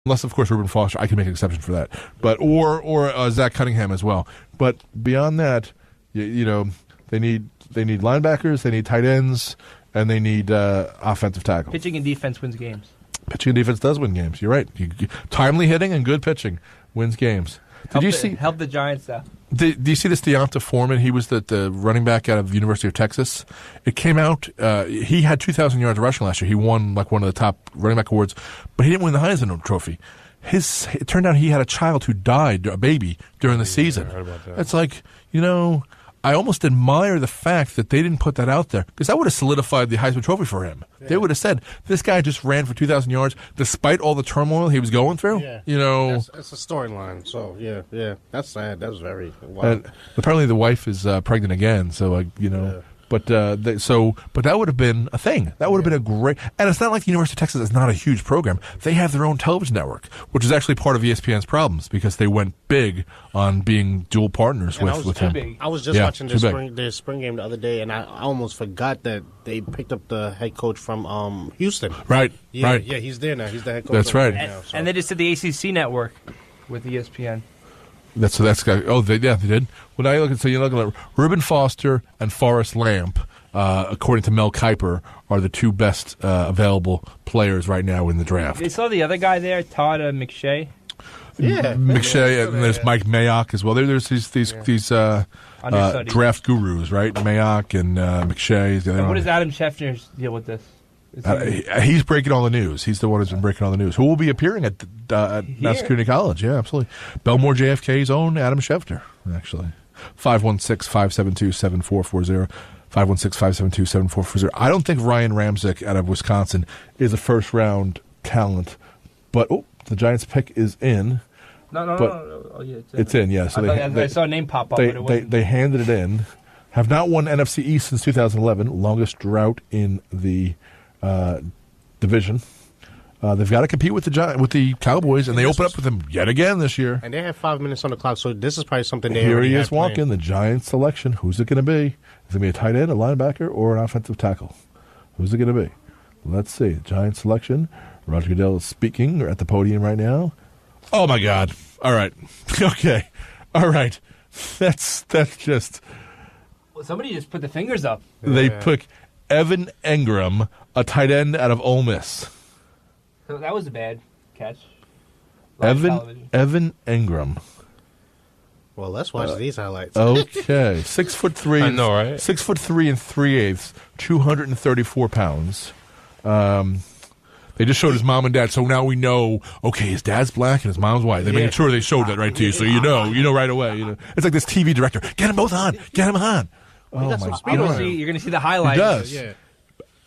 Unless, of course, Reuben Foster, I can make an exception for that. But or Zach Cunningham as well. But beyond that, you know, they need linebackers, they need tight ends, and they need offensive tackles. Pitching and defense wins games. Pitching and defense does win games. You're right. Timely hitting and good pitching wins games. Help the Giants though? Do you see this Deonta Foreman? He was the running back out of the University of Texas. It came out, he had 2,000 yards rushing last year. He won like one of the top running back awards, but he didn't win the Heisman Trophy. It turned out he had a child who died, a baby, during the season. I heard about that. It's like, you know, I almost admire the fact that they didn't put that out there, because that would have solidified the Heisman Trophy for him. Yeah. They would have said, this guy just ran for 2,000 yards despite all the turmoil he was going through. Yeah. You know, it's a storyline. So yeah, that's sad. That's very wild. And apparently the wife is pregnant again. So you know. Yeah. But but that would have been a thing. That would have been a great. And it's not like the University of Texas is not a huge program. They have their own television network, which is actually part of ESPN's problems because they went big on being dual partners with him. I was just watching their spring game the other day, and I almost forgot that they picked up the head coach from Houston. Right. Yeah, right. Yeah, he's there now. He's the head coach. That's right. And they just did the ACC network with ESPN. They did. When I look at Reuben Foster and Forrest Lamp, according to Mel Kiper, are the two best available players right now in the draft. They saw the other guy there, Todd McShay. Yeah, McShay, and there's Mike Mayock as well. There's these draft gurus, right? Mayock and McShay. What does Adam Schefter's deal with this? He's breaking all the news. He's the one who's been breaking all the news. Who will be appearing at Massachusetts Community College? Yeah, absolutely. Belmore JFK's own Adam Schefter, actually. 516-572-7440. 516-572-7440. I don't think Ryan Ramczyk out of Wisconsin is a first-round talent, but the Giants' pick is in. No. Oh, yeah, it's in, yeah. So I saw a name pop up. They handed it in. Have not won NFC East since 2011, longest drought in the division. They've got to compete with the Cowboys, and they open up with them yet again this year. And they have 5 minutes on the clock, so this is probably something they Here he is walking, the Giants selection. Who's it going to be? Is it going to be a tight end, a linebacker, or an offensive tackle? Who's it going to be? Let's see. Giants selection. Roger Goodell is speaking at the podium right now. Oh, my God. All right. Okay. All right. That's just... Somebody just put the fingers up. They pick Evan Engram, a tight end out of Ole Miss. So that was a bad catch. Evan Engram. Well, let's watch these highlights. Okay, 6'3". I know, right? 6'3" and 3/8, 234 pounds. They just showed his mom and dad, so now we know. Okay, his dad's black and his mom's white. They made sure they showed that right to you, so you know right away. You know, it's like this TV director. Get them both on. Get them on. Oh my God! You're going to see the highlights. He does. Yeah.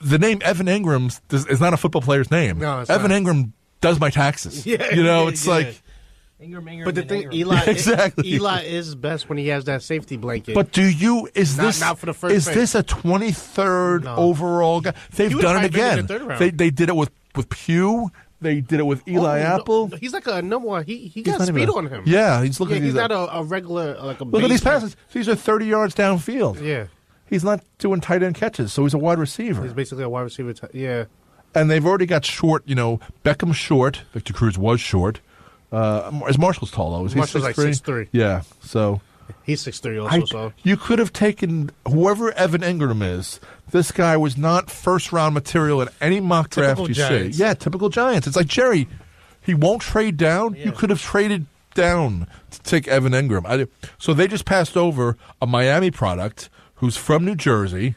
The name Evan Engram is not a football player's name. No, it's Evan not. Engram does my taxes. Yeah, it's like. Ingram, but the thing, Ingram. Eli is best when he has that safety blanket. But not for the first is pick. this a 23rd overall guy? They've done it again. They did it with Pugh. They did it with Eli Apple. No, he's like a number one. He got speed on him. Yeah, he's looking. He's not a regular like a. Look at these passes. These are 30 yards downfield. Yeah, he's not doing tight end catches, so he's a wide receiver. He's basically a wide receiver. Yeah, and they've already got short. Beckham's short. Victor Cruz was short. Is Marshall's tall though? Is he 6'3"? Like 6'3". Yeah, so. He's 6'3" also. You could have taken whoever Evan Engram is. This guy was not first-round material in any mock draft you see. Yeah, typical Giants. It's like, Jerry, he won't trade down. Yeah. You could have traded down to take Evan Engram. So they just passed over a Miami product who's from New Jersey,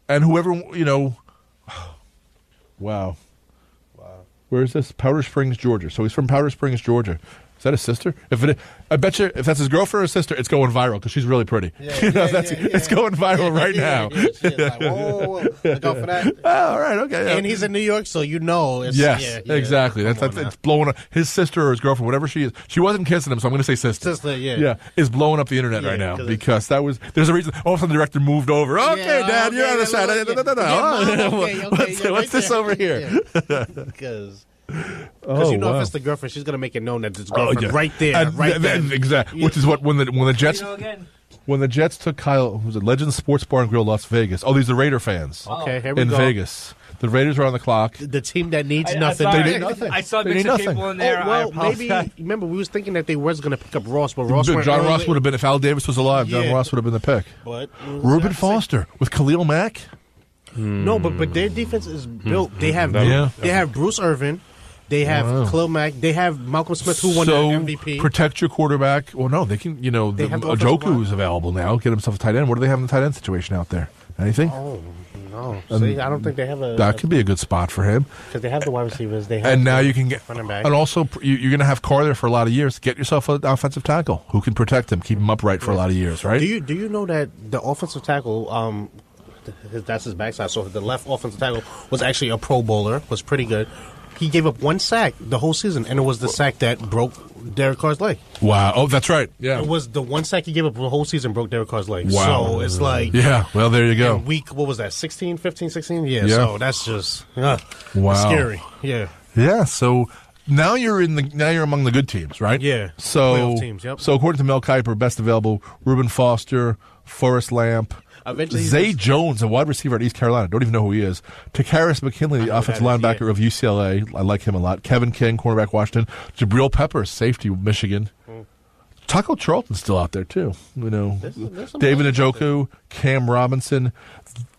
and whoever, wow. Where is this? Powder Springs, Georgia. So he's from Powder Springs, Georgia. Is that his sister? I bet you if that's his girlfriend or his sister, it's going viral because she's really pretty. It's going viral right now. Like, whoa, look out for that. Oh, all right, okay. And he's in New York, so it's... Yes, exactly. It's blowing up. His sister or his girlfriend, whatever she is. She wasn't kissing him, so I'm going to say sister. Sister, yeah. Yeah, is blowing up the internet right now because there's a reason. All of a sudden the director moved over. Okay, Dad, you're on the side. No. What's this over here? Because... Because if it's the girlfriend, she's gonna make it known that it's girlfriend right there, exactly. Which is what when the Jets took Kyle, who's a Legends Sports Bar and Grill, Las Vegas. Oh, these are Raider fans. Okay, here we in go. Vegas. The Raiders are on the clock. The team that needs nothing. They need nothing. I saw They mixed need nothing. people in there. Well, maybe remember we was thinking that they was going to pick up Ross, but Ross went John early. Ross would have been, if Al Davis was alive, John Yeah. Ross would have been the pick. But Reuben Foster with Khalil Mack. no, but their defense is built. They have Yeah. they have Bruce Irvin, they have Khalil Mack, they have Malcolm Smith who won the MVP. Protect your quarterback. Well, no, they can. They have the offensive Ojoku line. is available now. Get himself a tight end. What do they have in the tight end situation out there? Anything? Oh no! See, I don't think they have a. That could be a good spot for him. Because they have the wide receivers. They have And now you can get, running back. and also you're going to have Carr there for a lot of years. Get yourself an offensive tackle who can protect him, keep him upright for a lot of years, right? Do you know that the offensive tackle, that's his backside. So the left offensive tackle was actually a Pro Bowler. Was pretty good. He gave up one sack the whole season, and it was the sack that broke Derek Carr's leg. Wow. Oh, that's right. Yeah. It was the one sack he gave up the whole season broke Derek Carr's leg. Wow. So it's like Yeah. Well, there you go. week, what was that, 16, 15, 16? Yeah, Yeah. so that's just Wow. scary. Yeah. Yeah. So now you're among the good teams, right? Yeah. So Playoff teams, yep. So according to Mel Kiper, best available: Reuben Foster, Forrest Lamp. Eventually Zay Jones, a wide receiver at East Carolina. Don't even know who he is. Takaris McKinley, the offensive that is, linebacker of UCLA. I like him a lot. Kevin King, cornerback, Washington. Jabril Peppers, safety, Michigan. Taco Charlton's still out there, too. You know, There's some David guys out Njoku, Cam Robinson.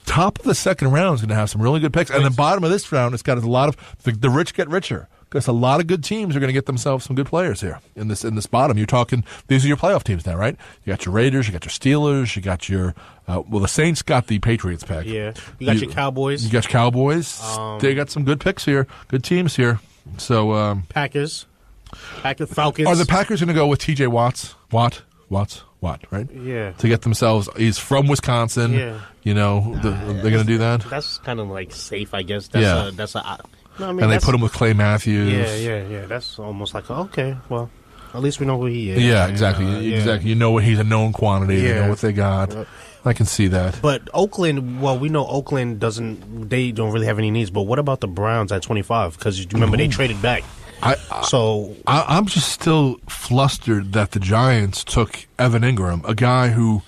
Top of the second round is going to have some really good picks. And the bottom of this round, it's got a lot of the rich get richer. Because a lot of good teams are going to get themselves some good players here in this bottom. You're talking, these are your playoff teams now, right? You got your Raiders, you got your Steelers, you got your the Saints got the Patriots pick. Yeah. You got your Cowboys. You got your Cowboys. They got some good picks here, good teams here. So Packers, Falcons. are the Packers going to go with T.J. Watt, right? Yeah. To get themselves, he's from Wisconsin. Yeah. You know, they're going to do that. That's kind of like safe, I guess. Yeah. No, I mean, And they that's- put him with Clay Matthews. Yeah. That's almost like, okay, well, at least we know who he is. Yeah, exactly. Yeah. Exactly. You know what he's a known quantity. You Yeah. know what they got. I can see that. But Oakland, well, we know Oakland they don't really have any needs. But what about the Browns at 25? Because you remember they traded back. I'm just still flustered that the Giants took Evan Engram, a guy who,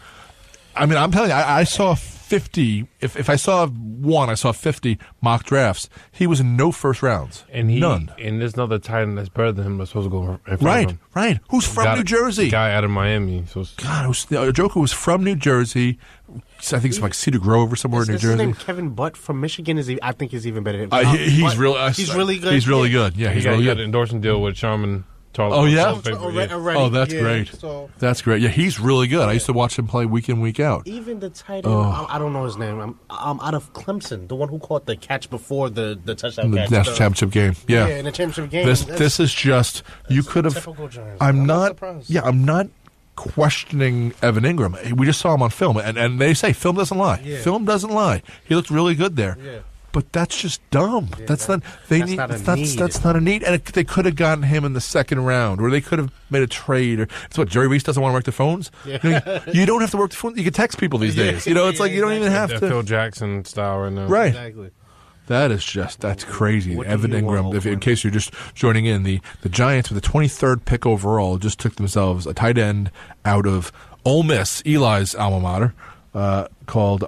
I mean, I'm telling you, I saw 50. If I saw one, I saw 50 mock drafts. He was in no first rounds. None. And there's another tight end that's better than him that's supposed to go in front of him. Right. Who's from New Jersey? The guy out of Miami. So Joker was from New Jersey. I think it's like Cedar Grove or somewhere in New His Jersey. name Kevin Butt from Michigan I think is even better. He's Butt, really. He's really good. He's really good. Yeah, he's really got good. an endorsement deal with Sharman. Oh, yeah? Already, Oh, that's great. So That's great. Yeah, he's really good. I used to watch him play week in, week out. even the tight end, I don't know his name. I'm out of Clemson, the one who caught the catch before the touchdown In the catch. national championship game. Yeah. in the championship game. This is just you could have. typical Giants. I'm I'm not. surprised. Yeah, I'm not questioning Evan Engram. We just saw him on film, and they say film doesn't lie. Yeah. Film doesn't lie. He looked really good there. Yeah. But that's just dumb. That's not. They that's need. not a That's need. not a need. And they could have gotten him in the second round, or they could have made a trade. Or it's what Jerry Reese doesn't want to work the phones. Yeah. You don't have to work the phone. You can text people these days. You know, it's like you don't even have That to. Phil Jackson style right now. Right. Exactly. That is that's crazy. What do Evan you want, Engram, in Oakland? case you're just joining in, the Giants with the 23rd pick overall just took themselves a tight end out of Ole Miss, Eli's alma mater, called They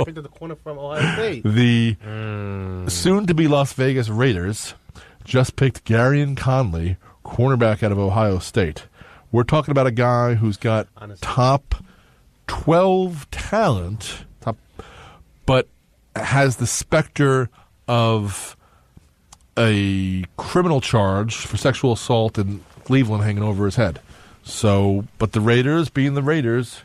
picked up the corner from Ohio State. the soon-to-be Las Vegas Raiders just picked Garyon Conley, cornerback out of Ohio State. We're talking about a guy who's got Honestly. top 12 talent, but has the specter of a criminal charge for sexual assault in Cleveland hanging over his head. So, but the Raiders, being the Raiders,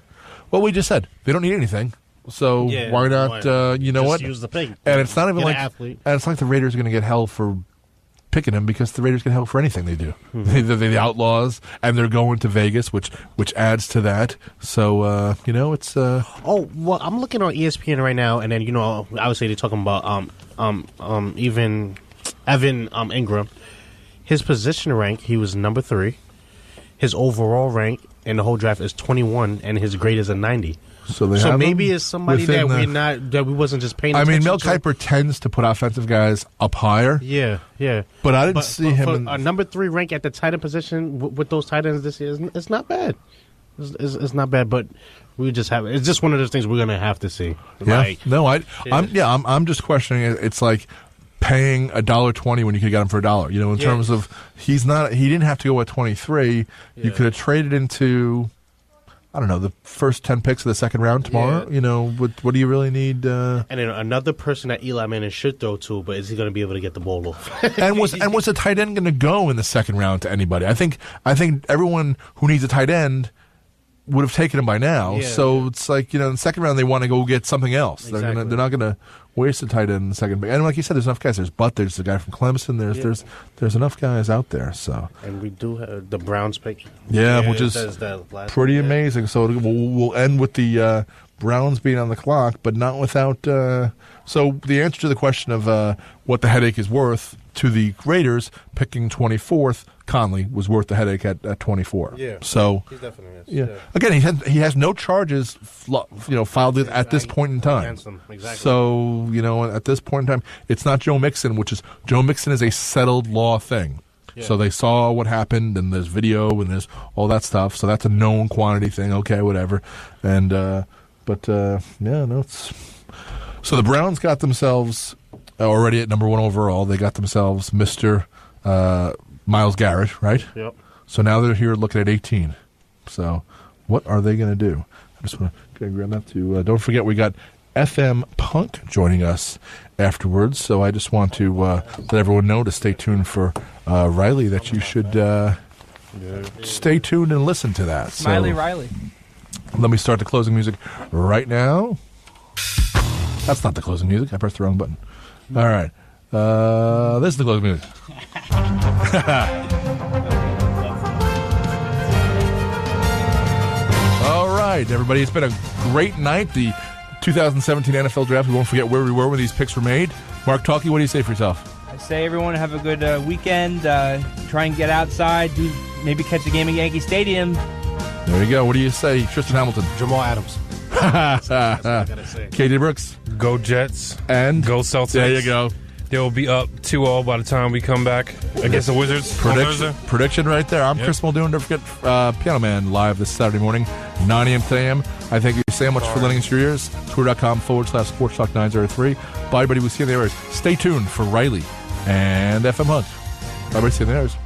well, we just said they don't need anything. So Yeah, why not? You know Just what? use the pick. And it's not even Get an like, athlete. and it's not like the Raiders are going to get hell for picking him, because the Raiders get hell for anything they do. Mm-hmm. They're the Outlaws, and they're going to Vegas, which adds to that. So it's Oh well, I'm looking on ESPN right now, and then obviously they're talking about even Evan Engram. His position rank, he was number 3. His overall rank in the whole draft is 21, and his grade is a 90. so they So have maybe him it's somebody within that we wasn't just paying I attention mean, Mel to. Kiper tends to put offensive guys up higher, Yeah. but I didn't see him. For in, a number 3 rank at the tight end position with those tight ends this year, it's not bad. It's not bad, but we just have. It's just one of those things we're gonna have to see. Yeah. Like, No, I'm just questioning it. It's like paying $1.20 when you could get him for $1. You know, in terms of he didn't have to go at 23. You could have traded into, I don't know, the first 10 picks of the second round tomorrow. Yeah. You know, what do you really need? And then another person that Eli Manning should throw to, but is he going to be able to get the ball off? and was the tight end going to go in the second round to anybody? I think everyone who needs a tight end would have taken him by now. Yeah, so it's like, you know, in the second round they want to go get something else. Exactly. They're not going to waste a tight end in the second. And like you said, there's enough guys. There's Butt. There's the guy from Clemson. There's enough guys out there. So and we do have the Browns pick. Which is pretty amazing. So we'll end with the Browns being on the clock, but not without. So the answer to the question of what the headache is worth to the Raiders picking 24th, Conley was worth the headache at 24. Yeah. So he definitely is. Yeah. Again, he has no charges, filed at this point in time. Against them. Exactly. So at this point in time, it's not Joe Mixon, Joe Mixon is a settled law thing. Yeah. So they saw what happened, and there's video, and there's all that stuff. So that's a known quantity thing. Okay, whatever. And it's. So the Browns got themselves already at number 1 overall. They got themselves Mr. Myles Garrett, right? Yep. So now they're here looking at 18. So what are they going to do? I just want to grab that too. Don't forget we got FM Punk joining us afterwards. So I just want to let everyone know to stay tuned for Riley, that you should stay tuned and listen to that. Smiley Riley. Let me start the closing music right now. That's not the closing music. I pressed the wrong button. All right. This is the closing music. All right, everybody. It's been a great night. The 2017 NFL Draft. We won't forget where we were when these picks were made. Mark Talkie, what do you say for yourself? I say everyone have a good weekend. Try and get outside. Maybe catch a game at Yankee Stadium. There you go. What do you say, Tristan Hamilton? Jamal Adams. That's what I gotta say. Katie Brooks. Go Jets. And go Celtics. There you go. They'll be up 2-0 by the time we come back against the Wizards. Prediction right there. I'm Chris Muldoon. Don't forget Piano Man live this Saturday morning, 9 a.m. to 10 a.m. I thank you so much for lending us your ears. Twitter.com/Sports Talk 903. Bye, everybody. We'll see you in the areas. Stay tuned for Riley and FM Hunt. Bye, everybody. See you in the areas.